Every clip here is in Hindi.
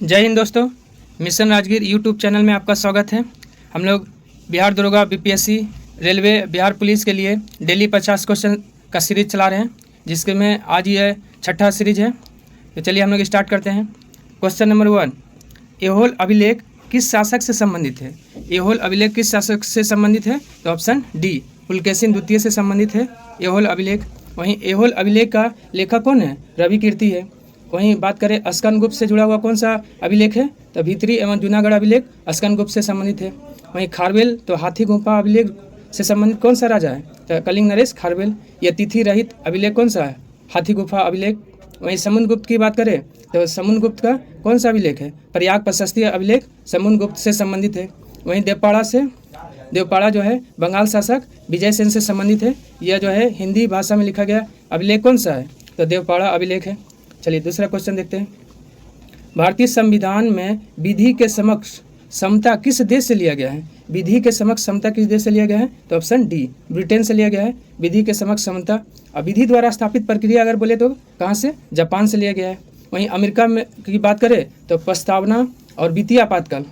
जय हिंद दोस्तों, मिशन राजगीर यूट्यूब चैनल में आपका स्वागत है। हम लोग बिहार दरोगा, बीपीएससी, रेलवे, बिहार पुलिस के लिए डेली 50 क्वेश्चन का सीरीज चला रहे हैं, जिसके में आज ये छठा सीरीज है। तो चलिए हम लोग स्टार्ट करते हैं। क्वेश्चन नंबर 1, ऐहोल अभिलेख किस शासक से संबंधित है? ऐहोल अभिलेख किस शासक से संबंधित है? तो ऑप्शन डी, पुलकेशिन द्वितीय से संबंधित है ऐहोल अभिलेख। वहीं ऐहोल अभिलेख का लेखक कौन है? रवि कीर्ति है। वहीं बात करें स्कंदगुप्त से जुड़ा हुआ कौन सा अभिलेख है? तो भीतरी एवं जूनागढ़ अभिलेख स्कंदगुप्त से संबंधित है। वहीं खारवेल तो हाथी गुफा अभिलेख से संबंधित कौन सा राजा है? तो कलिंग नरेश खारवेल। यह तिथि रहित अभिलेख कौन सा है? हाथी गुफा अभिलेख। वहीं समुद्रगुप्त की बात करें तो समुद्रगुप्त का कौन सा अभिलेख है? प्रयाग प्रशस्ति अभिलेख समुद्रगुप्त से संबंधित है। वहीं देवपाड़ा जो है बंगाल शासक विजय सेन से संबंधित है। यह जो है हिंदी भाषा में लिखा गया अभिलेख कौन सा है? तो देवपाड़ा अभिलेख है। चलिए दूसरा क्वेश्चन देखते हैं। भारतीय संविधान में विधि के समक्ष समता किस देश से लिया गया है? विधि के समक्ष समता किस देश से लिया गया है? तो ऑप्शन डी, ब्रिटेन से लिया गया है विधि के समक्ष समता। अब विधि द्वारा स्थापित प्रक्रिया अगर बोले तो कहाँ से? जापान से लिया गया है। वहीं अमेरिका में की बात करें तो प्रस्तावना और वित्तीय आपातकाल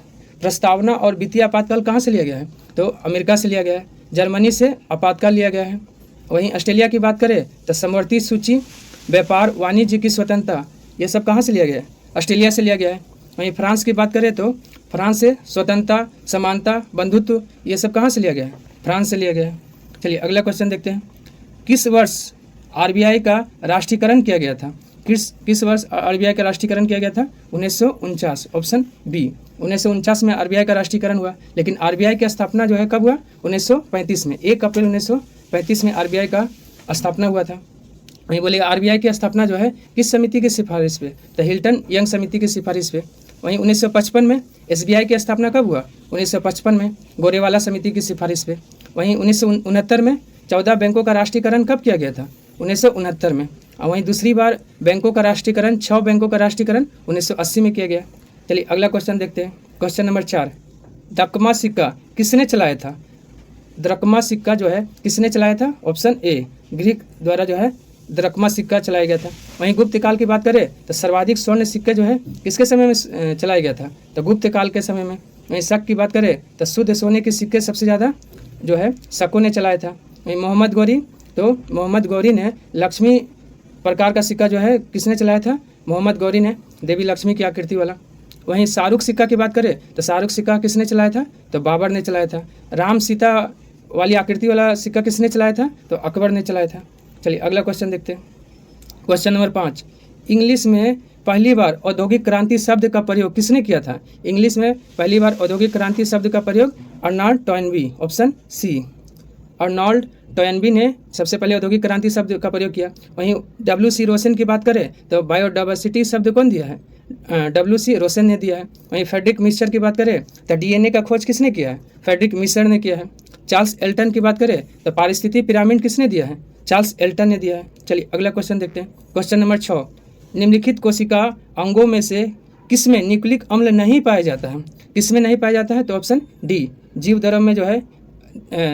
कहाँ से लिया गया है? तो अमेरिका से लिया गया है। जर्मनी से आपातकाल लिया गया है। वहीं ऑस्ट्रेलिया की बात करें तो समवर्ती सूची, व्यापार, वाणिज्य की स्वतंत्रता, ये सब कहाँ से लिया गया है? ऑस्ट्रेलिया से लिया गया है। वहीं फ्रांस की बात करें तो फ्रांस से स्वतंत्रता, समानता, बंधुत्व, ये सब कहाँ से लिया गया है? फ्रांस से लिया गया है। चलिए अगला क्वेश्चन देखते हैं। किस वर्ष आरबीआई का राष्ट्रीयकरण किया गया था? किस वर्ष आरबीआई का राष्ट्रीयकरण किया गया था? 1949, ऑप्शन बी। 1949 में आरबीआई का राष्ट्रीयकरण हुआ, लेकिन आरबीआई की स्थापना जो है कब हुआ? 1935 में। 1 अप्रैल 1935 में आरबीआई का स्थापना हुआ था। वहीं बोलेगा आरबीआई की स्थापना जो है किस समिति की सिफारिश पे? तो हिल्टन यंग समिति की सिफारिश पे। वहीं 1955 में एसबीआई की स्थापना कब हुआ? 1955 में गोरेवाला समिति की सिफारिश पे। वहीं 1969 में 14 बैंकों का राष्ट्रीयकरण कब किया गया था? 1969 में। और वहीं दूसरी बार बैंकों का राष्ट्रीयकरण 6 बैंकों का राष्ट्रीयकरण 1980 में किया गया। चलिए अगला क्वेश्चन देखते हैं। क्वेश्चन नंबर 4, द्रकमा सिक्का किसने चलाया था? द्रकमा सिक्का जो है किसने चलाया था? ऑप्शन ए, ग्रीक द्वारा जो है द्रकमा सिक्का चलाया गया था। वहीं गुप्त काल की बात करें तो सर्वाधिक स्वर्ण सिक्के जो है किसके समय में चलाया गया था? तो गुप्त काल के समय में। वहीं शक की बात करें तो शुद्ध सोने के सिक्के सबसे ज़्यादा जो है शकों ने चलाया था। वहीं मोहम्मद गौरी ने लक्ष्मी प्रकार का सिक्का जो है किसने चलाया था? मोहम्मद गौरी ने, देवी लक्ष्मी की आकृति वाला। वहीं शाहरुख सिक्का की बात करें तो शाहरुख सिक्का किसने चलाया था? तो बाबर ने चलाया था। राम सीता वाली आकृति वाला सिक्का किसने चलाया था? तो अकबर ने चलाया था। चलिए अगला क्वेश्चन देखते हैं। क्वेश्चन नंबर 5, इंग्लिश में पहली बार औद्योगिक क्रांति शब्द का प्रयोग किसने किया था? इंग्लिश में पहली बार औद्योगिक क्रांति शब्द का प्रयोग Arnold Toynbee, option C. Arnold Toynbee ने सबसे पहले औद्योगिक क्रांति शब्द का प्रयोग किया। वहीं WC रोशन की बात करें तो बायोडाइवर्सिटी शब्द कौन दिया है? WC रोशन ने दिया है। वहीं फ्रेडरिक मिश्र की बात करें तो DNA का खोज किसने किया है? फ्रेडरिक मिश्र ने किया है। चार्ल्स एल्टन की बात करें तो पारिस्थितिकी पिरामिड किसने दिया है? चार्ल्स एल्टन ने दिया है। चलिए अगला क्वेश्चन देखते हैं। क्वेश्चन नंबर 6, निम्नलिखित कोशिका अंगों में से किसमें न्यूक्लिक अम्ल नहीं पाया जाता है? किसमें नहीं पाया जाता है? तो ऑप्शन डी, जीव द्रव में जो है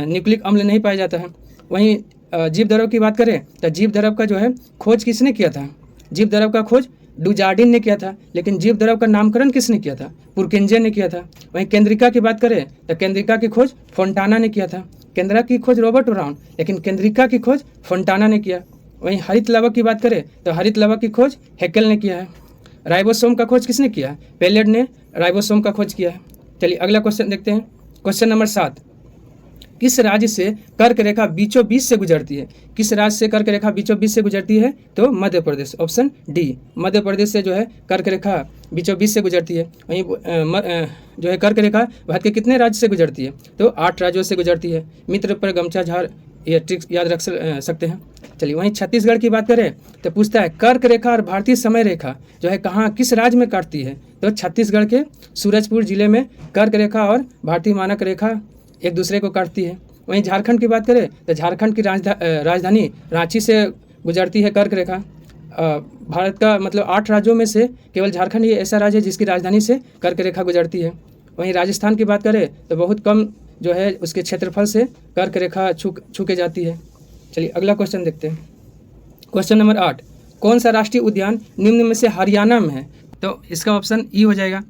न्यूक्लिक अम्ल नहीं पाया जाता है। वहीं जीव द्रव की बात करें तो जीव द्रव का जो है खोज किसने किया था? जीव द्रव का खोज डुजार्डिन ने किया था, लेकिन जीव द्रव का नामकरण किसने किया था? पुरकिंजे ने किया था। वहीं केंद्रिका की बात करें तो केंद्रिका की खोज फोंटाना ने किया था। केंद्रा की खोज रॉबर्ट ब्राउन, लेकिन केंद्रिका की खोज फोंटाना ने किया। वहीं हरित लवक की बात करें तो हरित लवक की खोज हैकेल ने किया है। राइबोसोम का खोज किसने किया है? पेलेट ने राइबोसोम का खोज किया है। चलिए अगला क्वेश्चन देखते हैं। क्वेश्चन नंबर 7, किस राज्य से कर्क रेखा बीचों बीच से गुजरती है? किस राज्य से कर्क रेखा बीचों बीच से गुजरती है? तो मध्य प्रदेश, ऑप्शन डी। मध्य प्रदेश से जो है कर्क रेखा बीचों बीच से गुजरती है। वहीं जो है कर्क रेखा भारत के कितने राज्य से गुजरती है? तो 8 राज्यों से गुजरती है। मित्र पर गमछा झाड़, ये ट्रिक्स याद रख सकते हैं। चलिए वहीं छत्तीसगढ़ की बात करें तो पूछता है कर्क रेखा और भारतीय समय रेखा जो है कहाँ किस राज्य में काटती है? तो छत्तीसगढ़ के सूरजपुर जिले में कर्क रेखा और भारतीय मानक रेखा एक दूसरे को काटती है। वहीं झारखंड की बात करें तो झारखंड की राजधानी रांची से गुजरती है कर्क रेखा। भारत का मतलब 8 राज्यों में से केवल झारखंड ही ऐसा राज्य है जिसकी राजधानी से कर्क रेखा गुजरती है। वहीं राजस्थान की बात करें तो बहुत कम जो है उसके क्षेत्रफल से कर्क रेखा छू के जाती है। चलिए अगला क्वेश्चन देखते हैं। क्वेश्चन नंबर 8, कौन सा राष्ट्रीय उद्यान निम्न में से हरियाणा में है? तो इसका ऑप्शन ई हो जाएगा,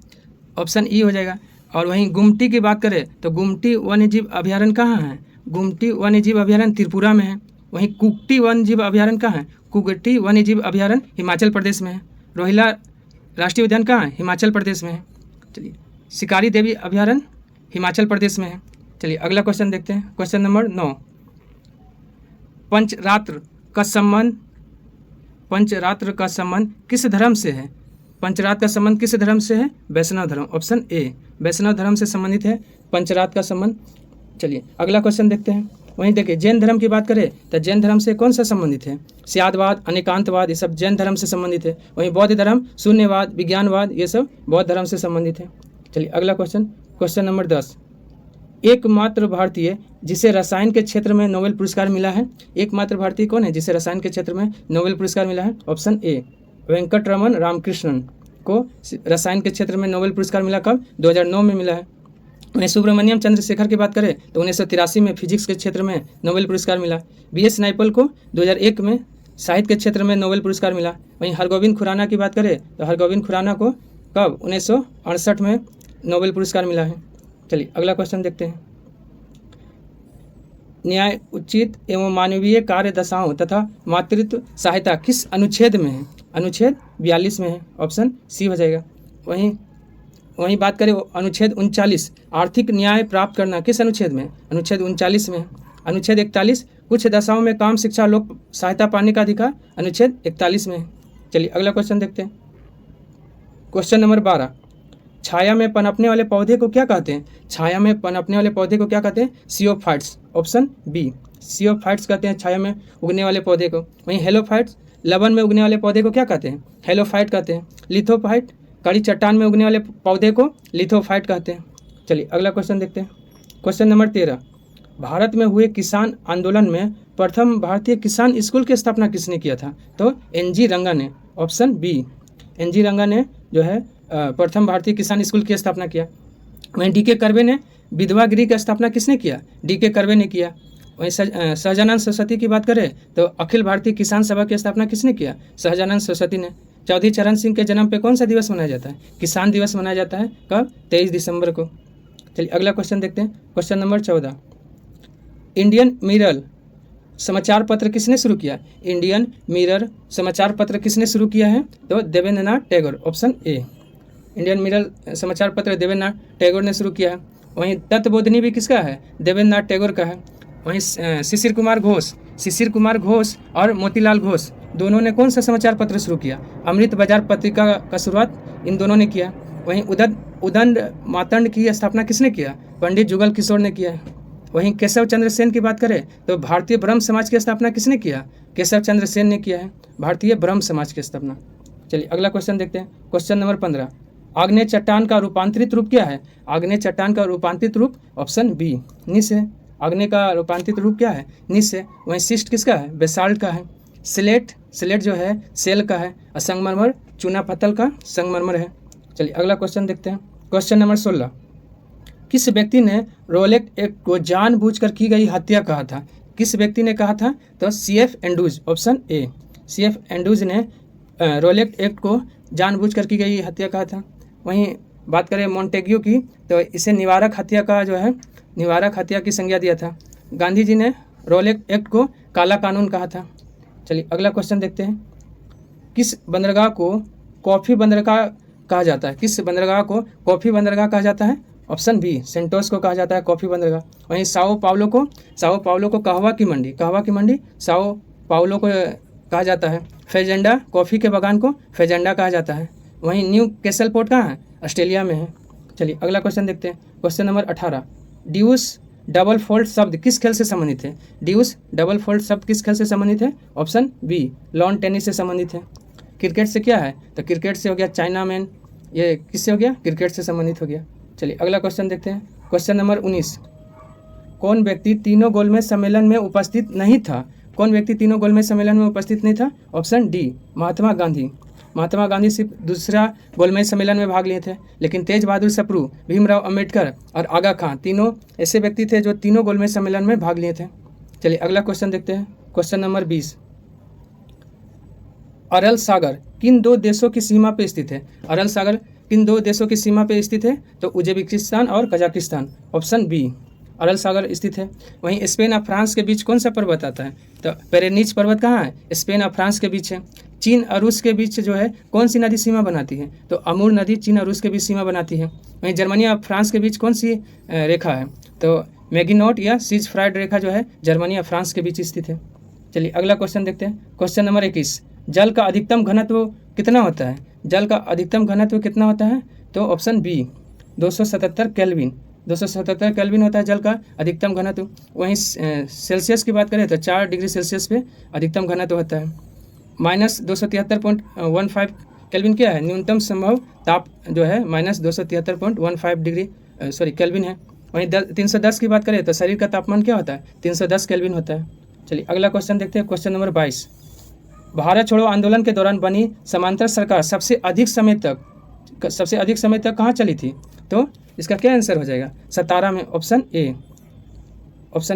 ऑप्शन ई हो जाएगा। और वहीं गुमटी की बात करें तो गुमटी वन्यजीव अभयारण्य कहाँ है? गुमटी वन्यजीव अभयारण्य त्रिपुरा में है। वहीं कुगटी वन्यजीव अभयारण्य कहाँ है? कुगटी वन्यजीव अभयारण्य हिमाचल प्रदेश में है। रोहिला राष्ट्रीय उद्यान कहाँ है? हिमाचल प्रदेश में है। चलिए, शिकारी देवी अभयारण्य हिमाचल प्रदेश में है। चलिए अगला क्वेश्चन देखते हैं, क्वेश्चन नंबर 9। पंचरात्र का संबंध किस धर्म से है? पंचरात्र का संबंध किस धर्म से है? वैष्णव धर्म, ऑप्शन ए, वैष्णव धर्म से संबंधित है पंचरात्र का संबंध। चलिए अगला क्वेश्चन देखते हैं। वहीं देखिए, जैन धर्म की बात करें तो जैन धर्म से कौन सा संबंधित है? स्यादवाद, अनेकांतवाद, ये सब जैन धर्म से संबंधित है। वहीं बौद्ध धर्म शून्यवाद, विज्ञानवाद, ये सब बौद्ध धर्म से संबंधित है। चलिए अगला क्वेश्चन, क्वेश्चन नंबर 10। एकमात्र भारतीय जिसे रसायन के क्षेत्र में नोबेल पुरस्कार मिला है? एकमात्र भारतीय कौन है जिसे रसायन के क्षेत्र में नोबेल पुरस्कार मिला है? ऑप्शन ए, वेंकटरमन रामकृष्णन को रसायन के क्षेत्र में नोबेल पुरस्कार मिला। कब? 2009 में मिला है। वहीं सुब्रमण्यम चंद्रशेखर की बात करें तो 1983 में फिजिक्स के क्षेत्र में नोबेल पुरस्कार मिला। BS नाइपल को 2001 में साहित्य के क्षेत्र में नोबेल पुरस्कार मिला। वहीं हरगोविंद खुराना की बात करें तो हरगोविंद खुराना को कब? 1968 में नोबेल पुरस्कार मिला है। चलिए अगला क्वेश्चन देखते हैं। न्याय, उचित एवं मानवीय कार्य दशाओं तथा मातृत्व सहायता किस अनुच्छेद में है? अनुच्छेद 42 में है, ऑप्शन सी हो जाएगा। वहीं बात करें अनुच्छेद 39 आर्थिक न्याय प्राप्त करना किस अनुच्छेद में? अनुच्छेद 39 में है। अनुच्छेद 41 कुछ दशाओं में काम, शिक्षा, लोक सहायता पाने का अधिकार, अनुच्छेद 41 में है। चलिए अगला क्वेश्चन देखते हैं, क्वेश्चन नंबर 12। छाया में पनपने वाले पौधे को क्या कहते हैं? छाया में पनपने वाले पौधे को क्या कहते हैं? सियोफाइट्स, ऑप्शन बी, सियोफाइट्स कहते हैं छाया में उगने वाले पौधे को। वहीं हेलोफाइट्स लवन में उगने वाले पौधे को क्या कहते हैं? हेलोफाइट कहते हैं। लिथोफाइट कड़ी चट्टान में उगने वाले पौधे को लिथोफाइट कहते हैं। चलिए अगला क्वेश्चन देखते हैं, क्वेश्चन नंबर 13। भारत में हुए किसान आंदोलन में प्रथम भारतीय किसान स्कूल की स्थापना किसने किया था? तो NG रंगा ने, ऑप्शन बी, NG रंगा ने जो है प्रथम भारतीय किसान स्कूल की स्थापना किया। वहीं DK कर्वे ने विधवा गृह की स्थापना किसने किया? DK कर्वे ने किया। वहीं सहजानंद सरस्वती की बात करें तो अखिल भारतीय किसान सभा की स्थापना किसने किया? सहजानंद सरस्वती ने। चौधरी चरण सिंह के जन्म पे कौन सा दिवस मनाया जाता है? किसान दिवस मनाया जाता है। कब? 23 दिसंबर को। चलिए अगला क्वेश्चन देखते हैं, क्वेश्चन नंबर 14। इंडियन मिरर समाचार पत्र किसने शुरू किया? इंडियन मिरर समाचार पत्र किसने शुरू किया है? तो Debendranath Tagore, option A, Indian Mirror समाचार पत्र देवेंद्रनाथ टैगोर ने शुरू किया है। वहीं तत्वबोधिनी भी किसका है? देवेंद्रनाथ टैगोर का है। वहीं शिशिर कुमार घोष और मोतीलाल घोष दोनों ने कौन सा समाचार पत्र शुरू किया? अमृत बाजार पत्रिका का शुरुआत इन दोनों ने किया। वहीं उदंड मातंड की स्थापना किसने किया? पंडित जुगल किशोर ने किया है। वहीं केशव चंद्र सेन की बात करें तो भारतीय ब्रह्म समाज की स्थापना किसने किया? केशव चंद्र सेन ने किया है भारतीय ब्रह्म समाज की स्थापना। चलिए अगला क्वेश्चन देखते हैं, क्वेश्चन नंबर 15। आग्नेय चट्टान का रूपांतरित रूप क्या है? आग्नेय चट्टान का रूपांतरित रूप ऑप्शन बी, निस है। आग्नेय का रूपांतरित रूप क्या है? निस है। वहीं शिस्ट किसका है? बेसाल्ट का है। स्लेट जो है सेल का है। और संगमरमर चूना पत्थर का संगमरमर है। चलिए अगला क्वेश्चन देखते हैं, क्वेश्चन नंबर 16। किस व्यक्ति ने रोलेट एक्ट को जानबूझकर की गई हत्या कहा था? किस व्यक्ति ने कहा था? तो CF Andrews, option A, CF Andrews ने रोलेट एक्ट को जानबूझकर की गई हत्या कहा था। वहीं बात करें मॉन्टेग्यू की तो इसे निवारक हत्या का जो है निवारक हत्या की संज्ञा दिया था। गांधी जी ने रोलेट एक्ट को काला कानून कहा था। चलिए अगला क्वेश्चन देखते हैं, किस बंदरगाह को कॉफ़ी बंदरगाह कहा जाता है? किस बंदरगाह को कॉफ़ी बंदरगाह कहा जाता है? ऑप्शन बी, सेंटोस को कहा जाता है कॉफ़ी बंदरगाह। वहीं साओ पाउलो को कहवा की मंडी साओ पाउलो को कहा जाता है। फेजेंडा कॉफ़ी के बागान को फेजेंडा कहा जाता है। वहीं न्यू कैसल पोर्ट कहाँ है? ऑस्ट्रेलिया में है। चलिए अगला क्वेश्चन देखते हैं, क्वेश्चन नंबर 18। ड्यूस डबल फोल्ड शब्द किस खेल से संबंधित है? ड्यूस डबल फोल्ड शब्द किस खेल से संबंधित है? ऑप्शन बी, लॉन टेनिस से संबंधित है। क्रिकेट से क्या है? तो क्रिकेट से हो गया चाइना मैन, ये किससे हो गया? क्रिकेट से संबंधित हो गया। चलिए अगला क्वेश्चन देखते हैं, क्वेश्चन नंबर 19। कौन व्यक्ति तीनों गोलमेज सम्मेलन में उपस्थित नहीं था? कौन व्यक्ति तीनों गोलमेज सम्मेलन में उपस्थित नहीं था? ऑप्शन डी, महात्मा गांधी सिर्फ दूसरा गोलमेज सम्मेलन में भाग लिए थे, लेकिन तेज बहादुर सप्रू, भीमराव अंबेडकर और आगा खां तीनों ऐसे व्यक्ति थे जो तीनों गोलमेज सम्मेलन में भाग लिए थे। चलिए अगला क्वेश्चन देखते हैं, क्वेश्चन नंबर 20। अरल सागर किन दो देशों की सीमा पे स्थित है? अरल सागर किन दो देशों की सीमा पे स्थित है? तो उज्बेकिस्तान और कजाकिस्तान, ऑप्शन बी अरल सागर स्थित है। वहीं स्पेन और फ्रांस के बीच कौन सा पर्वत आता है? तो पेरेनीज पर्वत कहाँ है? स्पेन और फ्रांस के बीच है। चीन और रूस के बीच जो है कौन सी नदी सीमा बनाती है? तो अमूर नदी चीन और रूस के बीच सीमा बनाती है। वहीं जर्मनी और फ्रांस के बीच कौन सी रेखा है? तो मैगिनोट या सीज फ्राइड रेखा जो है जर्मनी और फ्रांस के बीच स्थित है। चलिए अगला क्वेश्चन देखते हैं। क्वेश्चन नंबर 21, जल का अधिकतम घनत्व कितना होता है? जल का अधिकतम घनत्व कितना होता है? तो ऑप्शन बी 277 केल्विन, 277 केल्विन होता है जल का अधिकतम घनत्व। वहीं सेल्सियस की बात करें तो 4 डिग्री सेल्सियस पे अधिकतम घनत्व होता है। -273.15 केल्विन क्या है? न्यूनतम संभव ताप जो है -273.15 डिग्री केल्विन है। वहीं 310 की बात करें तो शरीर का तापमान क्या होता है? 310 केल्विन होता है। चलिए अगला क्वेश्चन देखते हैं। क्वेश्चन नंबर 22, भारत छोड़ो आंदोलन के दौरान बनी समांतर सरकार सबसे अधिक समय तक कहाँ चली थी? तो इसका क्या आंसर हो जाएगा? सतारा में, ऑप्शन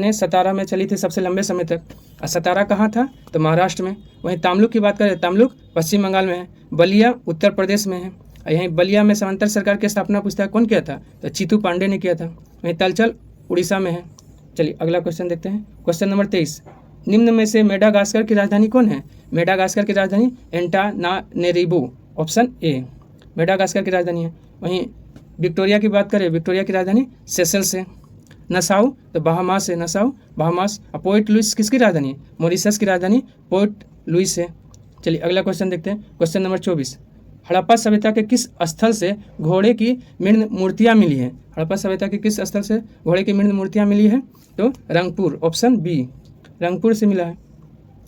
ए सतारा में चली थी सबसे लंबे समय तक। और सतारा कहाँ था? तो महाराष्ट्र में। वहीं तमलुक की बात करें, तमलुक पश्चिम बंगाल में है। बलिया उत्तर प्रदेश में है। और यहीं बलिया में समांतर सरकार की स्थापना पूछता है कौन किया था? तो चीतू पांडे ने किया था। वहीं तलचल उड़ीसा में है। चलिए अगला क्वेश्चन देखते हैं। क्वेश्चन नंबर 23, निम्न में से मेडागास्कर की राजधानी कौन है? मेडागास्कर की राजधानी एंटानारिवो, ऑप्शन ए मेडागास्कर की राजधानी है। वहीं विक्टोरिया की बात करें, विक्टोरिया की राजधानी सेशल्स है। नसाउ तो बहामास है, नसाउ बहामास। पोर्ट लुइस किसकी राजधानी है? मॉरिशस की राजधानी पोर्ट लुइस है। चलिए अगला क्वेश्चन देखते हैं। क्वेश्चन नंबर 24, हड़प्पा सभ्यता के किस स्थल से घोड़े की मृण मूर्तियाँ मिली है? हड़प्पा सभ्यता के किस स्थल से घोड़े की मृण मूर्तियाँ मिली है? तो रंगपुर, ऑप्शन बी रंगपुर से मिला है।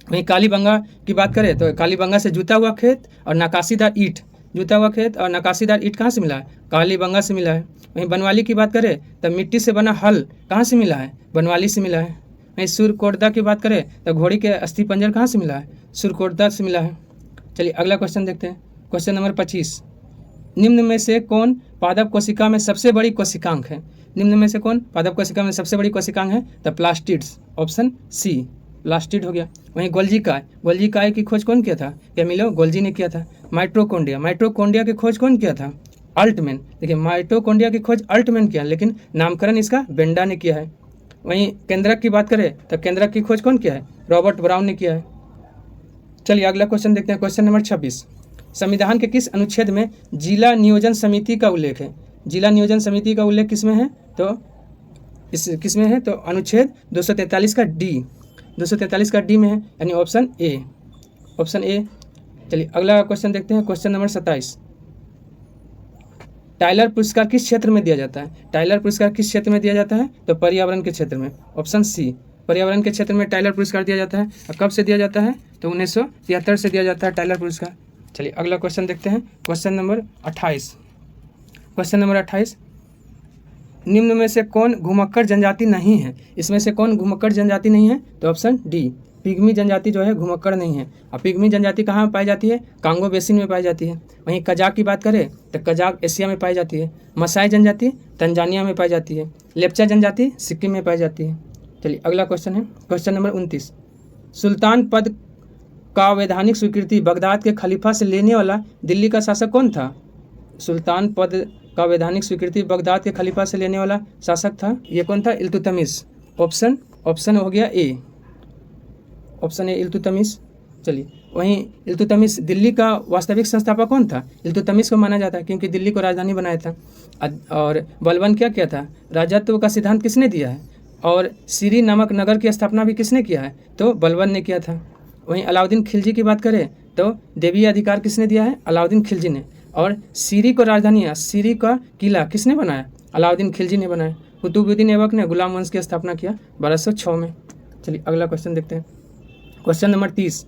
वहीं कालीबंगा की बात करें तो कालीबंगा से जुता हुआ खेत और नक्काशीदार ईंट, जुता हुआ खेत और नक्काशीदार ईंट कहाँ से मिला है? कालीबंगा से मिला है। वहीं बनवाली की बात करें तो मिट्टी से बना हल कहाँ से मिला है? बनवाली से मिला है। वहीं सुरकोटदा की बात करें तो घोड़ी के अस्थि पंजर कहाँ से मिला है? सुरकोटदा से मिला है। चलिए अगला क्वेश्चन देखते हैं। क्वेश्चन नंबर 25, निम्न में से कौन पादप कोशिका में सबसे बड़ी कोशिकांग है? निम्न में से कौन पादप कोशिका में सबसे बड़ी कोशिकांग है? The plastids, option C plastid हो गया। वहीं गोल्जी काय की खोज कौन किया था? कैमिलो गोल्जी ने किया था। माइटोकॉन्ड्रिया की खोज कौन किया था? अल्टमैन। देखिए माइटोकॉन्ड्रिया की खोज अल्टमैन किया, लेकिन नामकरण इसका बेंडा ने किया है। वहीं केंद्रक की बात करें तो केंद्रक की खोज कौन किया है? रॉबर्ट ब्राउन ने किया है। चलिए अगला क्वेश्चन देखते हैं। क्वेश्चन नंबर 26, संविधान के किस अनुच्छेद में जिला नियोजन समिति का उल्लेख है? जिला नियोजन समिति का उल्लेख किसमें है? तो किसमें है? तो अनुच्छेद 243 का डी, 243 का डी में है, यानी ऑप्शन ए। चलिए अगला क्वेश्चन देखते हैं। क्वेश्चन नंबर 27, टाइलर पुरस्कार किस क्षेत्र में दिया जाता है? टाइलर पुरस्कार किस क्षेत्र में दिया जाता है? तो पर्यावरण के क्षेत्र में, ऑप्शन सी पर्यावरण के क्षेत्र में टाइलर पुरस्कार दिया जाता है। और कब से दिया जाता है? तो 1973 से दिया जाता है टाइलर पुरस्कार। चलिए अगला क्वेश्चन देखते हैं। क्वेश्चन नंबर 28, निम्न में से कौन घुमक्कड़ जनजाति नहीं है? इसमें से कौन घुमक्कड़ जनजाति नहीं है? तो ऑप्शन डी पिग्मी जनजाति जो है घुमक्कड़ नहीं है। और पिग्मी जनजाति कहाँ पाई जाती है? कांगो बेसिन में पाई जाती है। वहीं कजाक की बात करें तो कजाक एशिया में पाई जाती है। मसाई जनजाति तंजानिया में पाई जाती है। लेप्चा जनजाति सिक्किम में पाई जाती है। चलिए अगला क्वेश्चन है। क्वेश्चन नंबर 29, सुल्तान पद का वैधानिक स्वीकृति बगदाद के खलीफा से लेने वाला दिल्ली का शासक कौन था? सुल्तान पद का वैधानिक स्वीकृति बगदाद के खलीफा से लेने वाला शासक था, ये कौन था? इल्तुतमिश। ऑप्शन हो गया ए, ऑप्शन ए इल्तुतमिश। चलिए वहीं इल्तुतमिश दिल्ली का वास्तविक संस्थापक कौन था? इल्तुतमिश को माना जाता है क्योंकि दिल्ली को राजधानी बनाया था। और बलबन क्या किया था? राजत्व का सिद्धांत किसने दिया है? और सीरी नामक नगर की स्थापना भी किसने किया है? तो बलबन ने किया था। वहीं अलाउद्दीन खिलजी की बात करें तो देवी अधिकार किसने दिया है? अलाउद्दीन खिलजी ने। और सीरी को राजधानी, सीरी का किला किसने बनाया? अलाउद्दीन खिलजी ने बनाया। कुतुबुद्दीन ऐबक ने गुलाम वंश की स्थापना किया 1206 में। चलिए अगला क्वेश्चन देखते हैं। क्वेश्चन नंबर 30,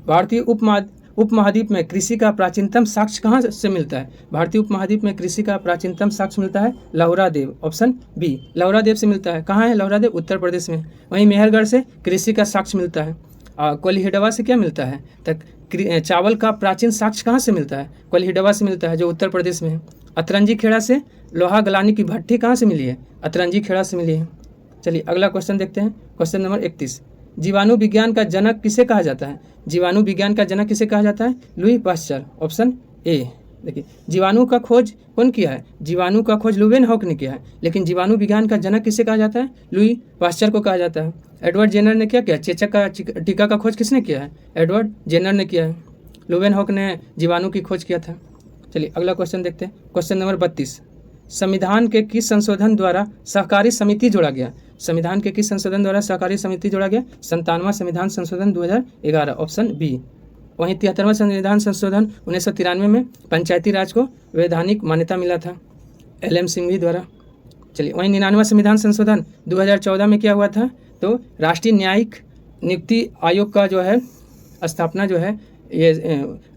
भारतीय उपमहाद्वीप में कृषि का प्राचीनतम साक्ष्य कहाँ से मिलता है? भारतीय उपमहाद्वीप में कृषि का प्राचीनतम साक्ष्य मिलता है लौहरा देव, ऑप्शन बी लौहरा देव से मिलता है। कहाँ है लौहरा देव? उत्तर प्रदेश में। वहीं मेहरगढ़ से कृषि का साक्ष्य मिलता है। कोल्हिडवा से क्या मिलता है? तक चावल का प्राचीन साक्ष्य कहाँ से मिलता है? कोल्हिडवा से मिलता है जो उत्तर प्रदेश में है। अतरंजी खेड़ा से लोहा गलानी की भट्टी कहाँ से मिली है? अतरंजी खेड़ा से मिली है। चलिए अगला क्वेश्चन देखते हैं। क्वेश्चन नंबर 31, जीवाणु विज्ञान का जनक किसे कहा जाता है? जीवाणु विज्ञान का जनक किसे कहा जाता है? Louis Pasteur, option A. देखिए, जीवाणु का खोज कौन किया है? जीवाणु का खोज लुवेनहॉक ने किया है, लेकिन जीवाणु विज्ञान का जनक किसे कहा जाता है? लुई पाश्चर को कहा जाता है। एडवर्ड जेनर ने क्या किया? चेचक का टीका का खोज किसने किया है? एडवर्ड जेनर ने किया है। लुवेनहॉक ने जीवाणु की खोज किया था। चलिए अगला क्वेश्चन देखते हैं। क्वेश्चन नंबर 32, संविधान के किस संशोधन द्वारा सहकारी समिति जोड़ा गया? संविधान के किस संशोधन द्वारा सहकारी समिति जोड़ा गया? 57वां संविधान संशोधन 2011, ऑप्शन बी। वहीं 73वां संविधान संशोधन 1993 में पंचायती राज को वैधानिक मान्यता मिला था LM सिंघवी द्वारा। चलिए, वहीं 99वां संविधान संशोधन 2014 में क्या हुआ था? तो राष्ट्रीय न्यायिक नियुक्ति आयोग का जो है स्थापना जो है, ये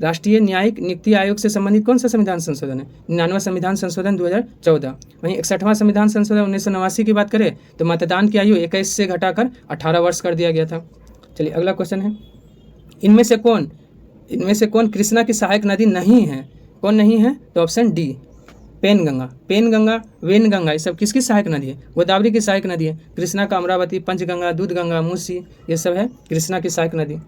राष्ट्रीय न्यायिक नियुक्ति आयोग से संबंधित कौन सा संविधान संशोधन है? 99वां संविधान संशोधन 2014। वहीं 61वां संविधान संशोधन 1989 की बात करें तो मतदान की आयु 21 से घटाकर 18 वर्ष कर दिया गया था। चलिए अगला क्वेश्चन है, इनमें से कौन कृष्णा की सहायक नदी नहीं है? कौन नहीं है? तो ऑप्शन डी, पेनगंगा। पेनगंगा, वेनगंगा, ये सब किसकी सहायक नदी है? गोदावरी की सहायक नदी है। कृष्णा का अमरावती, पंचगंगा, दूधगंगा, मूसी, ये सब है कृष्णा की सहायक नदी।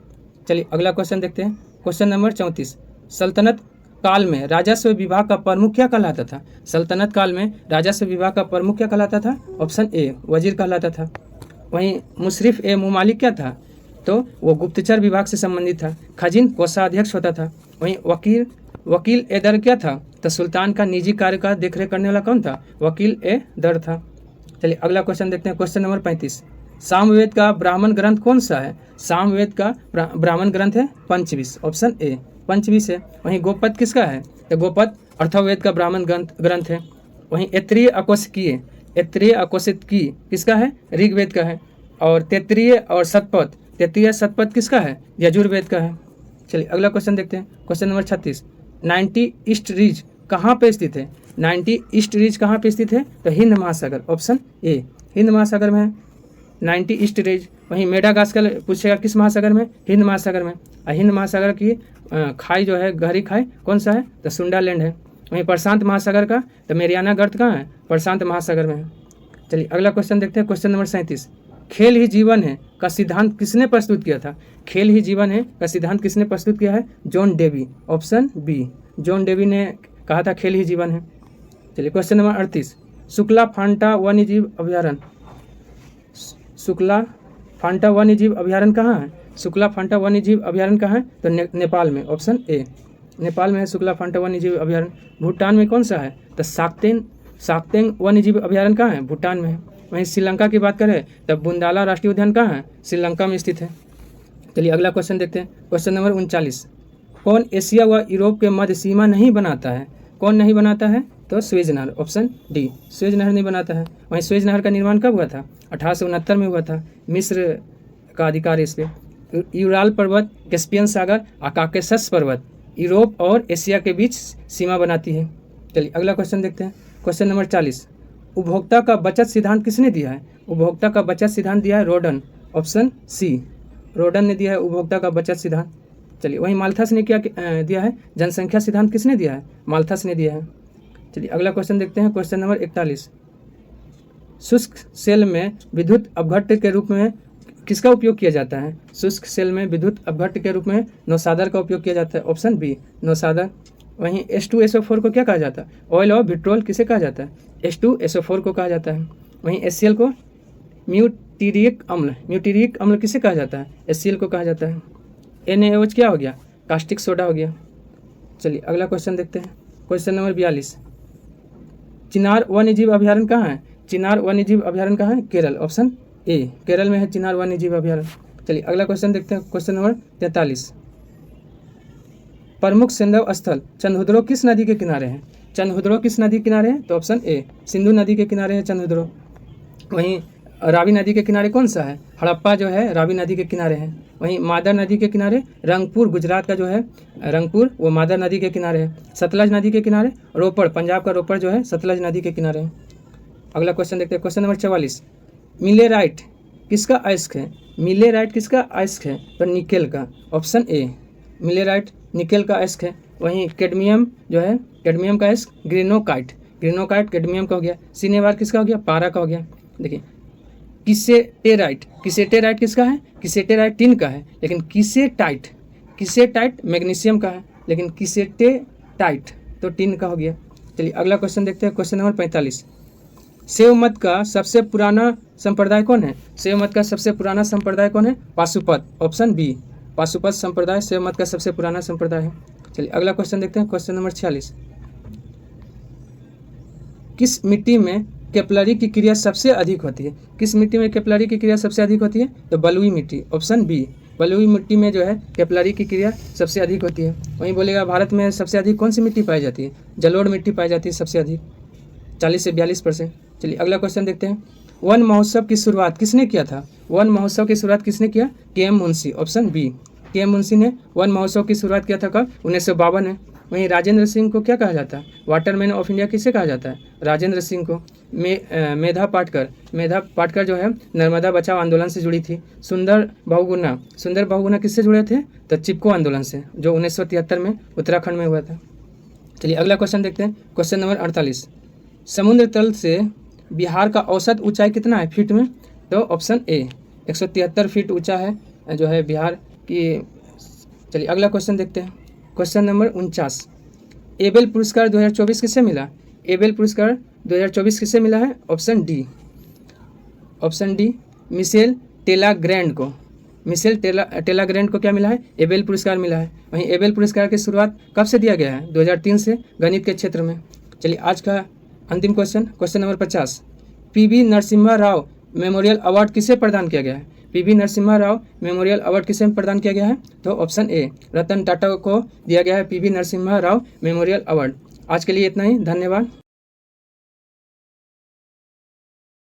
चलिए अगला क्वेश्चन देखते हैं। क्वेश्चन नंबर 34, सल्तनत काल में राजस्व विभाग का प्रमुख क्या कहलाता था? सल्तनत काल में राजस्व विभाग का प्रमुख क्या कहलाता था? ऑप्शन ए, वजीर कहलाता था। वहीं मुशर्रिफ ए मुमालिक क्या था? तो वो गुप्तचर विभाग से संबंधित था। खजीन कोषाध्यक्ष होता था। वहीं वकील ए दर क्या था? तो सुल्तान का निजी कार्य का देखरेख करने वाला कौन था? वकील ए दर था। चलिए अगला क्वेश्चन देखते हैं। क्वेश्चन नंबर 35, सामवेद का ब्राह्मण ग्रंथ कौन सा है? सामवेद का ब्राह्मण ग्रंथ है पंचविश, ऑप्शन ए, पंचविश है। वहीं गोपद किसका है? तो गोपद अर्थववेद का ब्राह्मण ग्रंथ है। वहीं ऐत्रेय अकोशितकीय किसका है? ऋग्वेद का है। और तैत्तिरीय शतपथ किसका है? यजुर्वेद का है। चलिए अगला क्वेश्चन देखते हैं। क्वेश्चन नंबर 36, 90 ईस्ट रिज कहाँ पे स्थित है? 90 ईस्ट रिज कहाँ पे स्थित है? तो हिंद महासागर, ऑप्शन ए, हिंद महासागर में है 90 ईस्ट रिज। वहीं मेडागास्कर पूछेगा किस महासागर में? हिंद महासागर में। हिंद महासागर की खाई जो है, गहरी खाई कौन सा है? तो सुंडालैंड है। वहीं प्रशांत महासागर का तो मेरियाना गर्त कहाँ है? प्रशांत महासागर में है। चलिए अगला क्वेश्चन देखते हैं। क्वेश्चन नंबर 37, खेल ही जीवन है का सिद्धांत किसने प्रस्तुत किया था? खेल ही जीवन है का सिद्धांत किसने प्रस्तुत किया है? John Dewey, option B, John Dewey ने कहा था खेल ही जीवन है। चलिए क्वेश्चन नंबर 38, शुक्ला फांटा वन्यजीव अभ्यारण्य, शुक्ला फांटा वन्यजीव अभ्यारण्य कहाँ है? शुक्ला फांटा वन्यजीव अभ्यारण्य कहाँ है? तो नेपाल में, ऑप्शन ए, नेपाल में है शुक्ला फांटा वन्यजीव अभ्यारण्य। भूटान में कौन सा है? तो साक्तेंग वन्यजीव अभ्यारण्य कहाँ है? भूटान में है। वहीं श्रीलंका की बात करें तब बुंदाला राष्ट्रीय उद्यान कहाँ है? श्रीलंका में स्थित है। चलिए अगला क्वेश्चन देखते हैं। क्वेश्चन नंबर 39, कौन एशिया व यूरोप के मध्य सीमा नहीं बनाता है? कौन नहीं बनाता है? तो स्वेज नहर, ऑप्शन डी, स्वेज नहर नहीं बनाता है। वहीं स्वेज नहर का निर्माण कब हुआ था? 1869 में हुआ था। मिस्र का अधिकार इस पे। यूराल पर्वत, कैस्पियन सागर और काकेशस पर्वत यूरोप और एशिया के बीच सीमा बनाती है। चलिए अगला क्वेश्चन देखते हैं। क्वेश्चन नंबर 40, उपभोक्ता का बचत सिद्धांत किसने दिया है? उपभोक्ता का बचत सिद्धांत दिया है रोडन, ऑप्शन सी, रोडन ने दिया है उपभोक्ता का बचत सिद्धांत। चलिए वहीं माल्थस ने क्या दिया है? जनसंख्या सिद्धांत किसने दिया है? माल्थस ने दिया है। चलिए अगला क्वेश्चन देखते हैं। क्वेश्चन नंबर 41, शुष्क सेल में विद्युत अपघट्ट के रूप में किसका उपयोग किया जाता है? शुष्क सेल में विद्युत अपघट्ट के रूप में नौसादर का उपयोग किया जाता है, ऑप्शन बी, नौसादर। वहीं H2SO4 को क्या कहा जाता है? ऑयल ऑफ विट्रोल किसे कहा जाता है? H2SO4 को कहा जाता है। वहीं HCl को म्यूटीरिक अम्ल किसे कहा जाता है? HCl को कहा जाता है। NaOH क्या हो गया? कास्टिक सोडा हो गया। चलिए अगला क्वेश्चन देखते हैं। क्वेश्चन नंबर 42, चिनार वन्यजीव अभ्यारण्य कहाँ है? चिनार वन्यजीव अभ्यारण्य कहाँ है? केरल, ऑप्शन ए, केरल में है चिनार वन्यजीव अभ्यारण्य। चलिए अगला क्वेश्चन देखते हैं। क्वेश्चन नंबर 43, प्रमुख सैंधव स्थल चंदहुद्रो किस नदी के किनारे हैं? चंदहुद्रो किस नदी के किनारे है? तो ऑप्शन ए, सिंधु नदी के किनारे है चंदहुद्रो। वहीं रावी नदी के किनारे कौन सा है? हड़प्पा जो है रावी नदी के किनारे है। वहीं मादर नदी के किनारे रंगपुर, गुजरात का जो है रंगपुर, वो मादर नदी के किनारे है। सतलज नदी के किनारे रोपड़, पंजाब का रोपड़ जो है सतलज नदी के किनारे है। अगला क्वेश्चन देखते हैं। क्वेश्चन नंबर 44, मिलेराइट किसका अयस्क है? मिलेराइट किसका अयस्क है? तो निकेल का, ऑप्शन ए, मिलेराइट निकेल का अयस्क है। वहीं कैडमियम जो है, कैडमियम का अयस्क ग्रेनोकाइट कैडमियम का हो गया। सिनेवार किसका हो गया? पारा का हो गया। देखिए किसेटेराइट, किसेटेराइट किसका है? किसेटेराइट टिन का है, लेकिन किसेटाइट, किसेटाइट मैग्नीशियम का है, लेकिन किसेटेटाइट तो टिन का हो गया। चलिए अगला क्वेश्चन देखते हैं, क्वेश्चन नंबर 45। शैव मत का सबसे पुराना संप्रदाय कौन है? शैव मत का सबसे पुराना संप्रदाय कौन है? पाशुपत, ऑप्शन बी, पाशुपत संप्रदाय शैव मत का सबसे पुराना संप्रदाय है। चलिए अगला क्वेश्चन देखते हैं, क्वेश्चन नंबर 46। किस मिट्टी में कैपिलरी की क्रिया सबसे अधिक होती है? किस मिट्टी में कैपिलरी की क्रिया सबसे अधिक होती है? तो बलुई मिट्टी, ऑप्शन बी, बलुई मिट्टी में जो है कैपिलरी की क्रिया सबसे अधिक होती है। वहीं बोलेगा भारत में सबसे अधिक कौन सी मिट्टी पाई जाती है? जलोढ़ मिट्टी पाई जाती है सबसे अधिक, 40 से 42%। चलिए अगला क्वेश्चन देखते हैं, वन महोत्सव की शुरुआत किसने किया था? वन महोत्सव की शुरुआत किसने किया? K M. Munshi, option B, K M. Munshi ने वन महोत्सव की शुरुआत किया था कब? 1952 में। वहीं राजेंद्र सिंह को क्या कहा जाता है? वाटरमैन ऑफ इंडिया किसे कहा जाता है? राजेंद्र सिंह को। मेधा पाटकर, मेधा पाटकर जो है नर्मदा बचाओ आंदोलन से जुड़ी थी। सुंदर बहुगुणा किससे जुड़े थे? तो चिपको आंदोलन से, जो 1973 में उत्तराखंड में हुआ था। चलिए अगला क्वेश्चन देखते हैं, क्वेश्चन नंबर 48। समुद्र तल से बिहार का औसत ऊंचाई कितना है फीट में? तो ऑप्शन ए, 173 फीट ऊंचा है जो है बिहार की। चलिए अगला क्वेश्चन देखते हैं, क्वेश्चन नंबर 49। एबेल पुरस्कार 2024 किससे मिला? एबेल पुरस्कार 2024 किससे मिला है? Option D, option D, Michel Talagrand को। मिशेल टेलाग्रैंड को क्या मिला है? एबेल पुरस्कार मिला है। वहीं एबेल पुरस्कार की शुरुआत कब से दिया गया है? 2003 से, गणित के क्षेत्र में। चलिए आज का अंतिम question, question number 50। P V. Narasimha Rao memorial award किसे प्रदान किया गया है? P V. Narasimha Rao memorial award किसे प्रदान किया गया है? तो ऑप्शन ए, रतन टाटा को दिया गया है P V. Narasimha Rao memorial award. आज के लिए इतना ही, धन्यवाद।